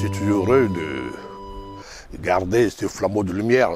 suis toujours heureux de garder ce flambeau de lumière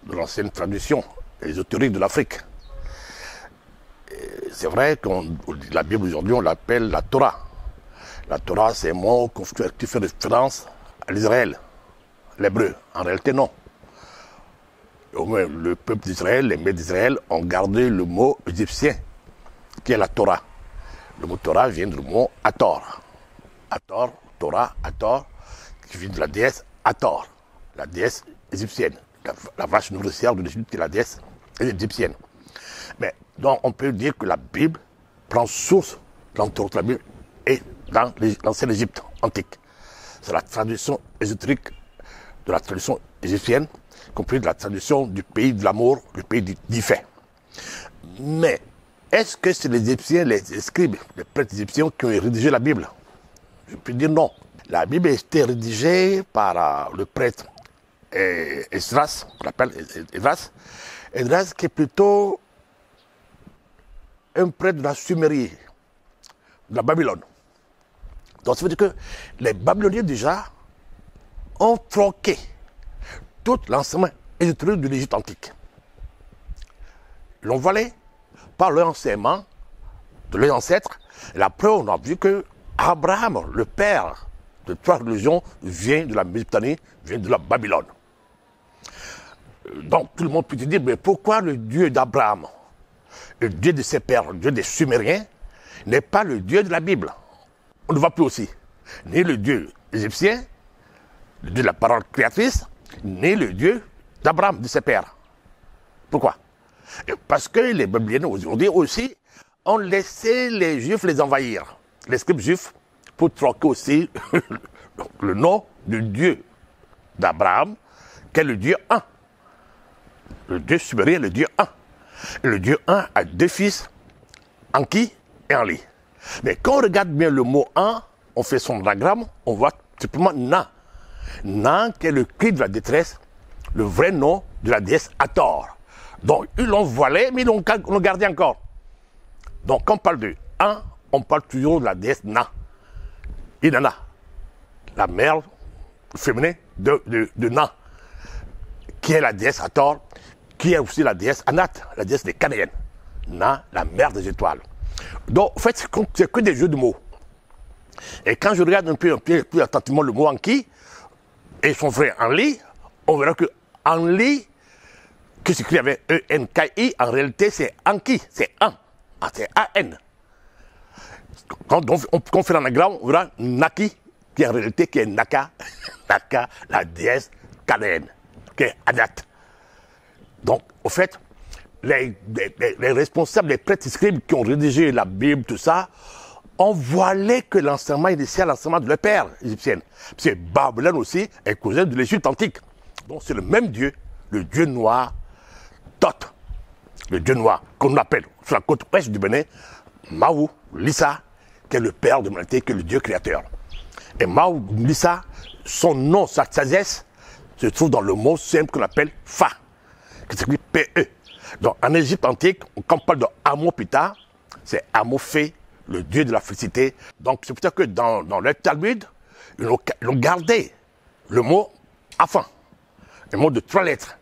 de l'ancienne tradition ésotérique de l'Afrique. C'est vrai que la Bible aujourd'hui, on l'appelle la Torah. La Torah, c'est un mot qui fait référence à l'Israël, l'hébreu. En réalité, non. Au moins, le peuple d'Israël, les maîtres d'Israël, ont gardé le mot égyptien, qui est la Torah. Le mot Torah vient du mot Hathor. Hathor, Torah, Hathor, qui vient de la déesse Hathor, la déesse égyptienne. La vache nourricière de l'Égypte, qui est la déesse égyptienne. Mais donc, on peut dire que la Bible prend source, l'entour de la Bible, et dans l'ancienne Égypte antique. C'est la tradition ésotérique de la tradition égyptienne, compris de la tradition du pays de l'amour, du pays du fait. Mais est-ce que c'est les Égyptiens, les scribes, les prêtres égyptiens qui ont rédigé la Bible? Je peux dire non. La Bible a été rédigée par le prêtre Esdras, qu'on appelle Esdras. Esdras qui est plutôt un prêtre de la Sumérie, de la Babylone. Donc ça veut dire que les Babyloniens déjà ont troqué tout l'enseignement ésotérique de l'Égypte antique. Ils l'ont volé par leur enseignement de leurs ancêtres. Et la preuve, on a vu que Abraham, le père de trois religions, vient de la Mésopotamie, vient de la Babylone. Donc tout le monde peut se dire, mais pourquoi le Dieu d'Abraham, le Dieu de ses pères, le Dieu des Sumériens, n'est pas le Dieu de la Bible? On ne voit plus aussi. Ni le Dieu égyptien, le Dieu de la parole créatrice, ni le Dieu d'Abraham, de ses pères. Pourquoi? Parce que les Babyloniens aujourd'hui aussi ont laissé les Juifs les envahir, les scribes juifs, pour troquer aussi le nom du Dieu d'Abraham, qui est le Dieu 1. Le Dieu sumérien, le Dieu 1. Et le Dieu 1 a deux fils, Enki et Enli. Mais quand on regarde bien le mot 1, on fait son diagramme, on voit simplement Na. Na, qui est le cri de la détresse, le vrai nom de la déesse Hathor. Donc, ils l'ont voilé, mais ils l'ont gardé encore. Donc, quand on parle de 1, on parle toujours de la déesse Na. Inanna, la mère féminine de Na, qui est la déesse Hathor, qui est aussi la déesse Anat, la déesse des Cananéennes. Na, la mère des étoiles. Donc, en fait, c'est que des jeux de mots. Et quand je regarde un peu plus attentivement le mot Enki et son frère Enli, on verra que Enli, qui s'écrit avec E-N-K-I, en réalité, c'est Enki, c'est un. C'est A-N. Quand on fait l'anagramme, on verra Naki, qui en réalité qui est Naka, Naka, la déesse cananéenne, qui est Anat. Donc, au fait, les responsables, les prêtres scribes qui ont rédigé la Bible, tout ça, ont voilé que l'enseignement initial, l'enseignement de leur père égyptien. C'est Babylone aussi, est cousin de l'Égypte antique. Donc, c'est le même Dieu, le Dieu noir, Thoth, le Dieu noir, qu'on appelle sur la côte ouest du Bénin, Mahou Lissa, qui est le père de l'humanité, qui est le Dieu créateur. Et Mahou Lissa, son nom, sa sagesse, se trouve dans le mot simple qu'on appelle Fa, qui s'écrit P-E. Donc en Égypte antique, quand on parle de Amon-Ptah, c'est Amon-Phé, le dieu de la félicité. Donc c'est pour ça que dans le Talmud, ils ont gardé le mot Afan, le mot de 3 lettres,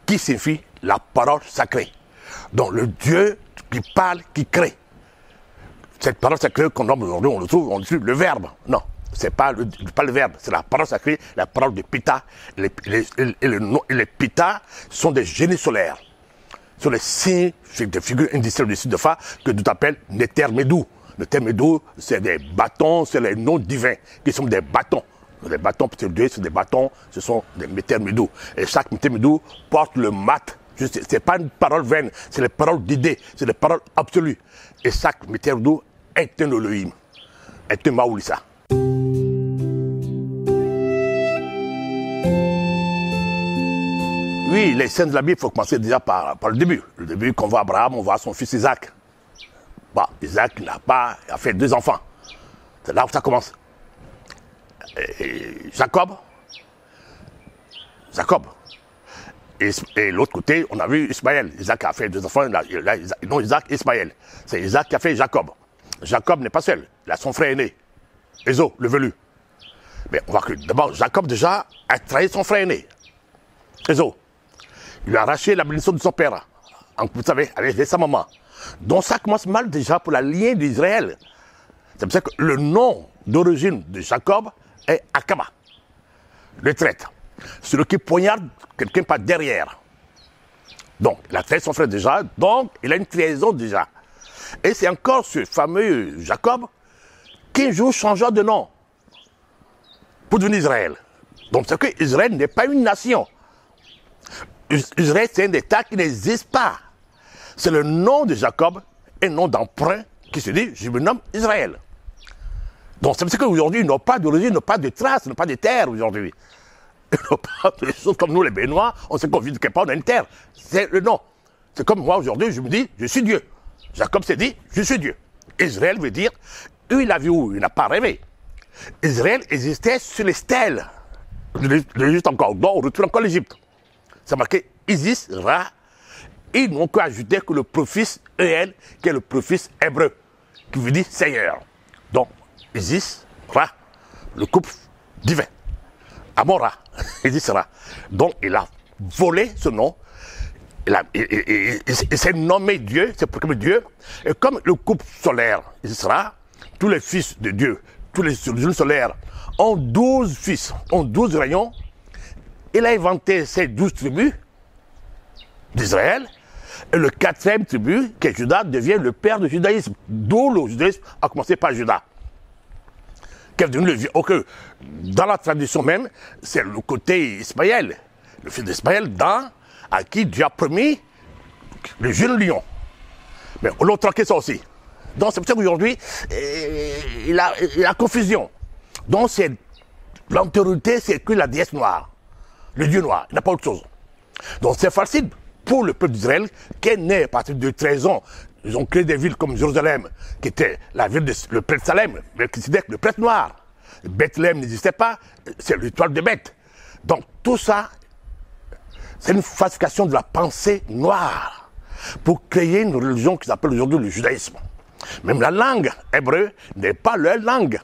qui signifie la parole sacrée. Donc le Dieu qui parle, qui crée. Cette parole sacrée qu'on nomme aujourd'hui, on le trouve le verbe. Non, c'est pas le verbe, c'est la parole sacrée, la parole de Ptah. Les Ptah sont des génies solaires. Ce sont les signes de figures indicielles du site de Fa que nous appelle Nétermédou. Nétermédou, c'est des bâtons, c'est les noms divins qui sont des bâtons. Les bâtons, c'est des bâtons, ce sont des Nétermédou. Et chaque Nétermédou porte le mat. C'est pas une parole vaine, c'est les paroles d'idées, c'est les paroles absolues. Et chaque Nétermédou est un Elohim, est un Mahou Lissa. Oui, les scènes de la Bible, il faut commencer déjà par le début. Le début, quand on voit Abraham, on voit son fils Isaac. Bon, Isaac il a fait 2 enfants. C'est là où ça commence. Et Jacob. Et l'autre côté, on a vu Ismaël. Isaac a fait 2 enfants, non Isaac, Ismaël. C'est Isaac qui a fait Jacob. Jacob n'est pas seul, il a son frère aîné, Ésaü, le velu. Mais on voit que d'abord, Jacob déjà a trahi son frère aîné, Ésaü. Il lui a arraché la bénédiction de son père, vous savez, avec sa maman. Donc ça commence mal déjà pour la lignée d'Israël. C'est pour ça que le nom d'origine de Jacob est Akaba, le traître. Celui qui poignarde quelqu'un par derrière. Donc, il a trahi son frère déjà, donc il a une trahison déjà. Et c'est encore ce fameux Jacob qui un jour changea de nom pour devenir Israël. Donc, c'est que Israël n'est pas une nation. Israël, c'est un État qui n'existe pas. C'est le nom de Jacob, un nom d'emprunt qui se dit, je me nomme Israël. Donc, c'est parce qu'aujourd'hui, ils n'ont pas d'origine, ils n'ont pas de traces, ils n'ont pas de terre aujourd'hui. Ils n'ont pas de choses comme nous, les Béninois, on sait qu'on vit quelque part, on a une terre. C'est le nom. C'est comme moi aujourd'hui, je me dis, je suis Dieu. Jacob s'est dit, je suis Dieu. Israël veut dire, il a vu où, il n'a pas rêvé. Israël existait sur les stèles de l'Égypte encore. Donc, on retrouve encore l'Égypte. C'est marqué Isis, Ra. Ils n'ont qu'à ajouter que le préfixe EL, qui est le préfixe hébreu, qui veut dire Seigneur. Donc, Isis, Ra, le couple divin. Amora, Isis, Ra. Donc, il a volé ce nom. Il s'est nommé Dieu, c'est proclamé Dieu. Et comme le couple solaire, Isis, Ra, tous les fils de Dieu, tous les lunes solaires ont 12 fils, ont 12 rayons. Il a inventé ces 12 tribus d'Israël. Et le 4e tribu, qui est Juda, devient le père du judaïsme. D'où le judaïsme a commencé par Juda. Qui est devenu dans la tradition même, c'est le côté Ismaël, le fils d'Ismaël, à qui Dieu a promis le jeune lion. Mais on l'a tranqué ça aussi. Donc c'est pour ça qu'aujourd'hui, il y a confusion. Donc c'est l'antériorité, c'est que la déesse noire, le dieu noir, il n'a pas autre chose. Donc c'est facile pour le peuple d'Israël qui est né à partir de 13 ans. Ils ont créé des villes comme Jérusalem, qui était la ville le prêtre Salem, Melchisedec, le prêtre noir. Bethléem n'existait pas, c'est l'étoile de Beth. Donc tout ça, c'est une falsification de la pensée noire pour créer une religion qui s'appelle aujourd'hui le judaïsme. Même la langue hébreu n'est pas leur langue.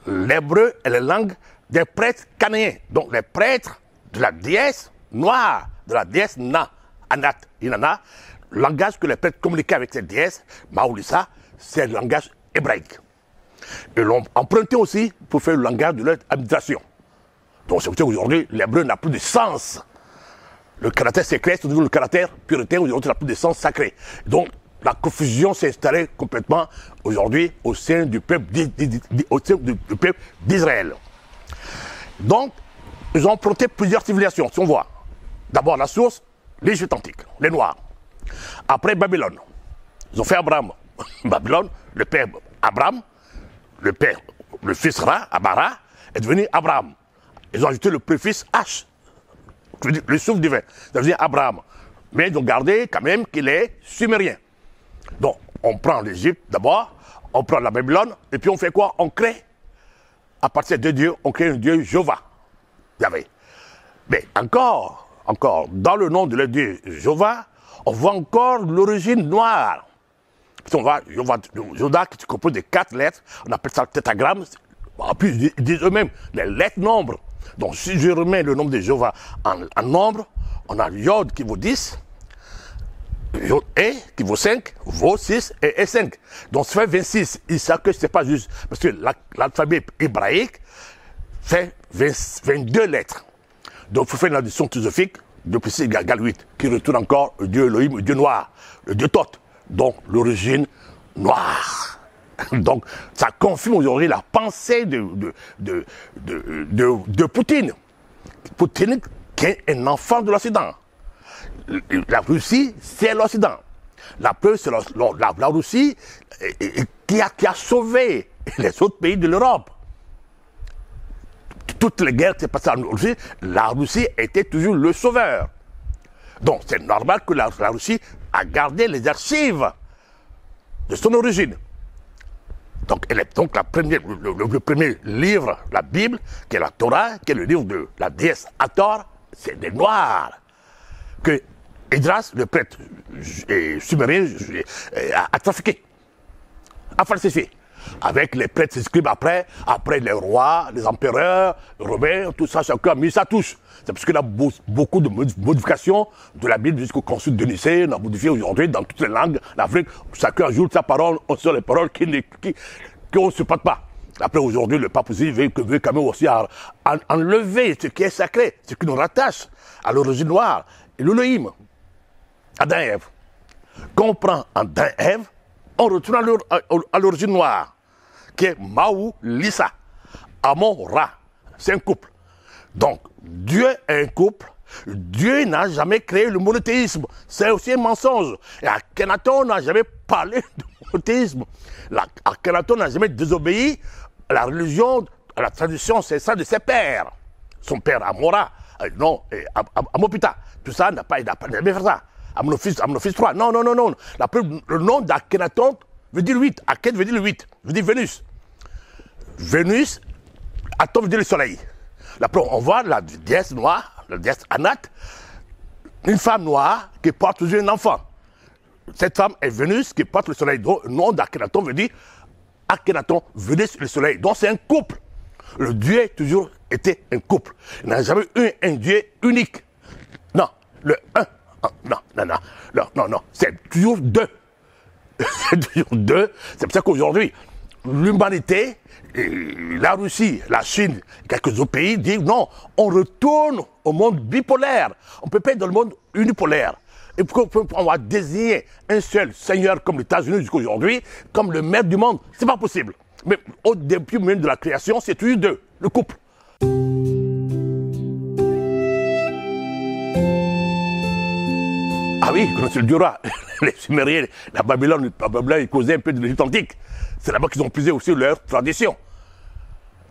L'hébreu est la langue des prêtres cananéens. Donc les prêtres de la déesse noire, de la déesse Na, Anat, Inanna, le langage que les prêtres communiquaient avec cette déesse, Maoulissa, c'est le langage hébraïque. Ils l'ont emprunté aussi pour faire le langage de leur habitation. Donc c'est pour ça qu'aujourd'hui, l'hébreu n'a plus de sens. Le caractère secret, c'est toujours le caractère puritain, aujourd'hui, n'a plus de sens sacré. Donc la confusion s'est installée complètement aujourd'hui au sein du peuple d'Israël. Donc, ils ont emprunté plusieurs civilisations, si on voit. D'abord la source, l'Égypte antique, les Noirs. Après Babylone, ils ont fait Abraham. Babylone, le père Abraham, le fils Ra, Abara, est devenu Abraham. Ils ont ajouté le préfixe H, le souffle divin, ça veut dire Abraham. Mais ils ont gardé quand même qu'il est sumérien. Donc, on prend l'Égypte d'abord, on prend la Babylone, et puis on fait quoi? On crée, à partir de Dieu, on crée un Dieu Jéhovah. Yahvé. Mais encore, dans le nom de le Dieu Jéhovah, on voit encore l'origine noire. Si on voit Juda qui se compose de 4 lettres, on appelle ça le tétragramme. En plus, ils disent eux-mêmes les lettres nombres. Donc, si je remets le nombre de Jéhovah en nombre, on a Yod qui vaut 10, Yod E qui vaut 5, vaut 6 et E 5. Donc, ça fait 26. Ils savent que ce n'est pas juste. Parce que l'alphabet hébraïque fait 22 lettres. Donc, il faut faire une addition philosophique, 2 plus 6 égale 8, qui retourne encore le Dieu Elohim, le Dieu noir, le Dieu Thoth. Donc, l'origine noire. Donc, ça confirme aujourd'hui la pensée de Poutine. Poutine, qui est un enfant de l'Occident. La Russie, c'est l'Occident. La preuve, c'est la Russie qui a sauvé les autres pays de l'Europe. Toutes les guerres qui s'est passées en Russie, la Russie était toujours le sauveur. Donc, c'est normal que la Russie a gardé les archives de son origine. Donc, le premier livre, la Bible, qui est la Torah, qui est le livre de la déesse Hathor, c'est des Noirs. Que Esdras, le prêtre sumérien, a trafiqué, a falsifié. avec les prêtres et scribes après les rois, les empereurs, les romains, tout ça, chacun a mis sa touche. C'est parce qu'il y a beaucoup de modifications de la Bible jusqu'au concile de Nicée, on a modifié aujourd'hui dans toutes les langues d'Afrique. Chacun ajoute sa parole, on sort les paroles qu'on ne supporte pas. Après, aujourd'hui, le pape aussi veut quand même aussi enlever ce qui est sacré, ce qui nous rattache à l'origine noire, et l'Élohim, Adam et Ève. Quand on prend Adam et Ève, on retourne à l'origine noire, qui est Maou Lissa, Amon Ra. C'est un couple. Donc, Dieu est un couple. Dieu n'a jamais créé le monothéisme. C'est aussi un mensonge. Et Akhenaton n'a jamais parlé de monothéisme. Akhenaton n'a jamais désobéi à la religion, à la tradition, c'est ça de ses pères. Son père Amora, Amopita. Tout ça, il n'a jamais fait ça. Amnophis 3. Non. Le nom d'Akhenaton veut dire 8. Akhen veut dire le 8. Veut dire Vénus. Vénus, Aton veut dire le soleil. Après, on voit la déesse noire, la déesse Anat, une femme noire qui porte toujours un enfant. Cette femme est Vénus qui porte le soleil. Donc, le nom d'Akhenaton veut dire Akhenaton, Vénus, le soleil. Donc, c'est un couple. Le Dieu a toujours été un couple. Il n'a jamais eu un Dieu unique. Non, le un. Non. C'est toujours deux. C'est toujours deux. C'est pour ça qu'aujourd'hui, l'humanité, la Russie, la Chine, quelques autres pays disent non, on retourne au monde bipolaire. On ne peut pas être dans le monde unipolaire. Et pourquoi on va désigner un seul Seigneur comme les États-Unis jusqu'à aujourd'hui, comme le maître du monde? C'est pas possible. Mais au début même de la création, c'est toujours deux, le couple. Ah oui, quand c'est le dieu roi, les Sumériens, la Babylone, ils causaient un peu de l'Égypte antique. C'est là-bas qu'ils ont puisé aussi leur tradition.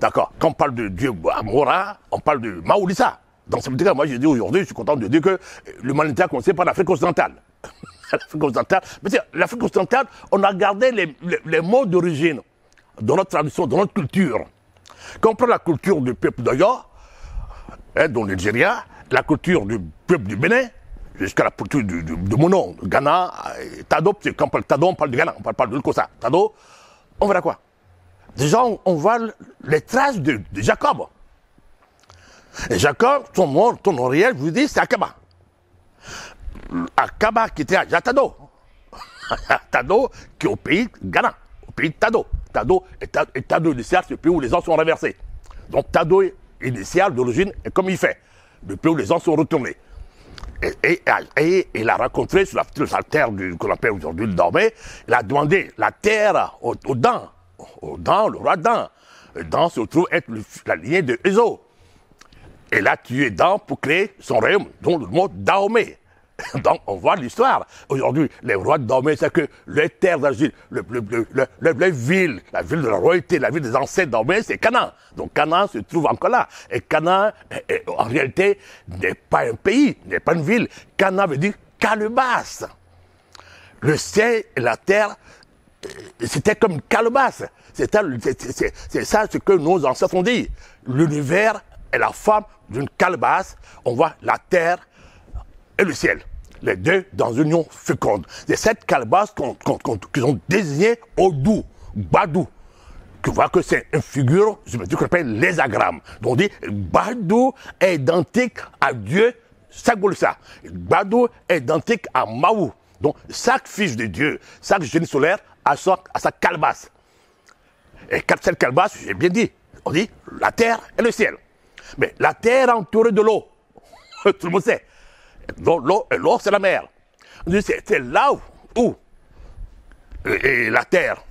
D'accord. Quand on parle de Dieu Amora, on parle de Maoulissa. Donc ça veut dire que moi je dis aujourd'hui, je suis content de dire que l'humanité a commencé par l'Afrique occidentale. L'Afrique occidentale. Mais l'Afrique occidentale, on a gardé les mots d'origine dans notre tradition, dans notre culture. Quand on prend la culture du peuple d'Oyo, dans le Nigeria, la culture du peuple du Bénin, jusqu'à la culture de Mono, de Ghana, Tado, quand on parle de Tado, on parle de Ghana, on parle pas de l'Kosa. Tado, on verra quoi? Déjà, on voit les traces de Jacob. Et Jacob, son nom réel, je vous dis, c'est Akaba. Akaba qui était à Jatado. Tado, qui est au pays Ghana, au pays de Tado. Tado initial, c'est le pays où les gens sont renversés. Donc Tado initial d'origine est comme il fait, le pays où les gens sont retournés. Et il a rencontré sur la terre qu'on appelle aujourd'hui le Dahomey, il a demandé la terre aux dents, le roi Dan. Dan se trouve être la lignée de Ezo. Et il a tué Dan pour créer son royaume, dont le mot Dahomey. Donc on voit l'histoire. Aujourd'hui, les rois de Dahomey, c'est que les terres d'argile, la ville de la royauté, la ville des ancêtres Dahomey, c'est Canaan. Donc Canaan se trouve encore là. Et Canaan, en réalité, n'est pas un pays, n'est pas une ville. Canaan veut dire calebasse. Le ciel et la terre, c'était comme une calebasse. C'est ça ce que nos ancêtres ont dit. L'univers est la forme d'une calebasse. On voit la terre et le ciel, les deux dans une union féconde. C'est cette calebasse qu'ils ont désignée Odou, Badou. Tu vois que c'est une figure, je me dis qu'on appelle l'hexagramme. Donc on dit, Badou est identique à Dieu, Sagolsa. Badou est identique à Maou. Donc chaque fils de Dieu, chaque génie solaire a sa calebasse. Et cette calebasse, j'ai bien dit, on dit la terre et le ciel. Mais la terre entourée de l'eau, tout le monde sait. L'eau, c'est la mer. C'est là où et la terre,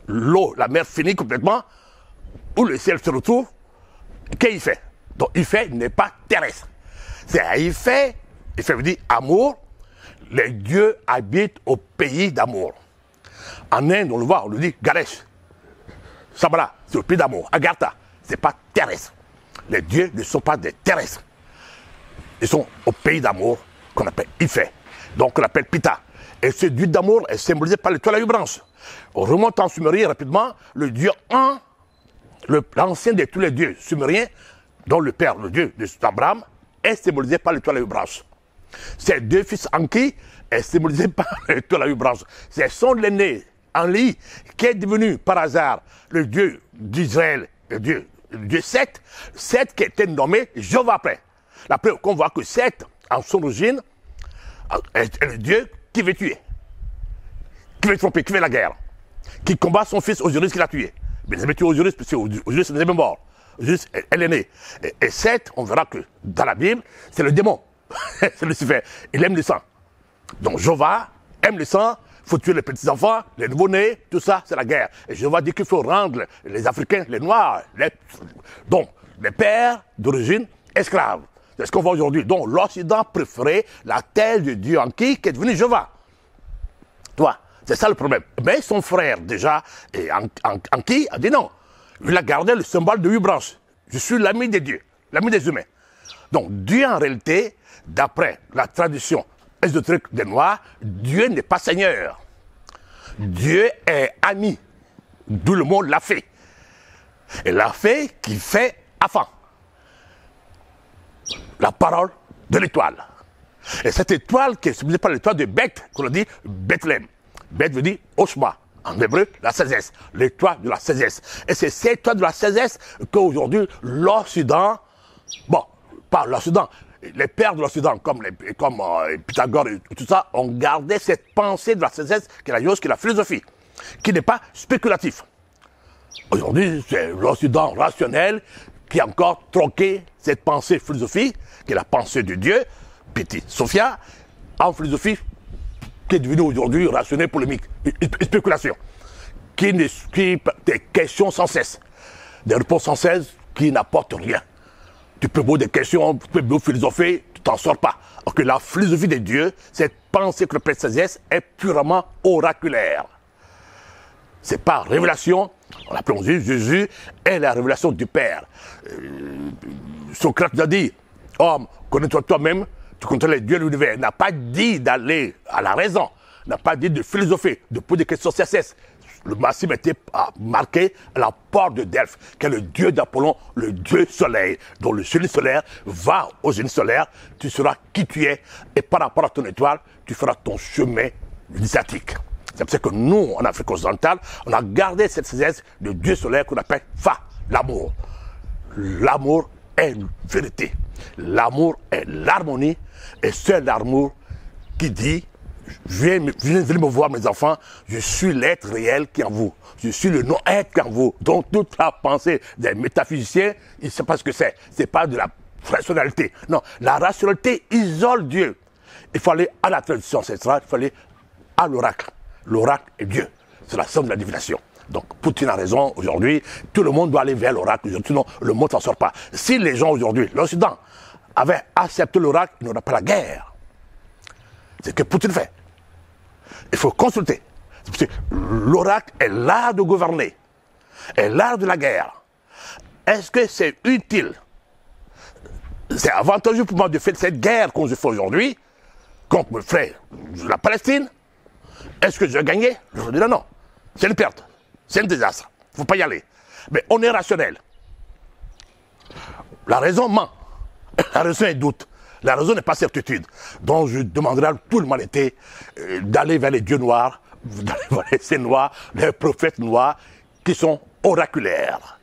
l'eau, la mer finit complètement, où le ciel se retrouve, qu'est-ce qu'il fait? Donc, il fait n'est pas terrestre. Il fait veut dire amour. Les dieux habitent au pays d'amour. En Inde, on le voit, on le dit Ganesh. Sabala, c'est le pays d'amour. Agartha, c'est pas terrestre. Les dieux ne sont pas des terrestres. Ils sont au pays d'amour qu'on appelle Ifé, donc on appelle Pita. Et ce dieu d'amour est symbolisé par l'étoile à 8 branches. On remonte en Sumérien rapidement, le dieu An, l'ancien de tous les dieux sumériens, dont le père, le dieu d'Abraham, est symbolisé par l'étoile à 8 branches. Ses deux fils Anki est symbolisé par l'étoile à 8 branches. C'est son l'aîné, Enli, qui est devenu par hasard le Dieu d'Israël, le Dieu Seth, Seth qui a été nommé Jéhovah après. La preuve qu'on voit que Seth, en son origine, est le Dieu qui veut tuer, qui veut tromper, qui veut la guerre, qui combat son fils Osiris qui l'a tué. Mais il avait tué Osiris, parce que Osiris n'est même mort. Osiris, elle est née. Et Seth, on verra que dans la Bible, c'est le démon. C'est Lucifer. Il aime le sang. Donc Jéhovah aime le sang, il faut tuer les petits-enfants, les nouveau-nés, tout ça, c'est la guerre. Et Jéhovah dit qu'il faut rendre les Africains, les Noirs, donc les pères d'origine esclaves. C'est ce qu'on voit aujourd'hui. Donc l'Occident préférait la terre de Dieu en qui est devenu Jéhovah. Toi, c'est ça le problème. Mais son frère, déjà, en qui a dit non. Il a gardé le symbole de 8 branches. Je suis l'ami des dieux, l'ami des humains. Donc Dieu, en réalité, d'après la tradition ésotérique des Noirs, Dieu n'est pas Seigneur. Dieu est ami. D'où le mot la fée. Et la fée qui fait enfant. La parole de l'étoile. Et cette étoile qui est symbolisée par l'étoile de Beth, qu'on a dit Bethléem. Beth veut dire Oshma. En hébreu, la sagesse. L'étoile de la sagesse. Et c'est cette étoile de la sagesse qu'aujourd'hui, l'Occident, bon, pas l'Occident, les pères de l'Occident, comme Pythagore et tout ça, ont gardé cette pensée de la sagesse, qui est la philosophie, qui n'est pas spéculatif. Aujourd'hui, c'est l'Occident rationnel qui a encore troqué cette pensée philosophique, qui est la pensée de Dieu, Petit Sophia, en philosophie qui est devenue aujourd'hui rationnelle, polémique, spéculation, qui des questions sans cesse, des réponses sans cesse qui n'apportent rien. Tu peux poser des questions, tu peux beau philosopher, tu t'en sors pas. Alors que la philosophie de Dieu, cette pensée que le Père sagesse est purement oraculaire. C'est pas révélation. On l'appelle Jésus est la révélation du Père. Socrate a dit, homme, connais-toi toi-même, tu connais les dieux de l'univers. Il n'a pas dit d'aller à la raison, il n'a pas dit de philosopher, de poser des questions sans cesse. Le massif était marqué à la porte de Delphes, qui est le dieu d'Apollon, le dieu soleil. Donc le génie solaire va au génie solaire, tu seras qui tu es, et par rapport à ton étoile, tu feras ton chemin initiatique. C'est pour ça que nous, en Afrique occidentale, on a gardé cette sagesse de dieu solaire qu'on appelle Fa, l'amour. L'amour est une vérité. L'amour est l'harmonie, et c'est l'amour qui dit venez me voir, mes enfants, je suis l'être réel qui est en vous. Je suis le non-être qui est en vous. Donc, toute la pensée des métaphysiciens, ils ne savent pas ce que c'est. Ce n'est pas de la rationalité. Non, la rationalité isole Dieu. Il faut aller à la tradition ancestrale, il faut aller à l'oracle. L'oracle est Dieu. C'est la somme de la divination. Donc, Poutine a raison aujourd'hui. Tout le monde doit aller vers l'oracle. Sinon, le monde ne s'en sort pas. Si les gens aujourd'hui, l'Occident, avaient accepté l'oracle, il n'y aurait pas la guerre. C'est ce que Poutine fait. Il faut consulter. L'oracle est l'art de gouverner, est l'art de la guerre. Est-ce que c'est utile? C'est avantageux pour moi de faire cette guerre qu'on se fait aujourd'hui contre mon frère la Palestine? Est-ce que je vais gagner? Je dis non. C'est une perte. C'est un désastre. Il ne faut pas y aller. Mais on est rationnel. La raison ment. La raison est doute. La raison n'est pas certitude. Donc je demanderai à toute l'humanité d'aller vers les dieux noirs, d'aller vers ces noirs, les prophètes noirs qui sont oraculaires.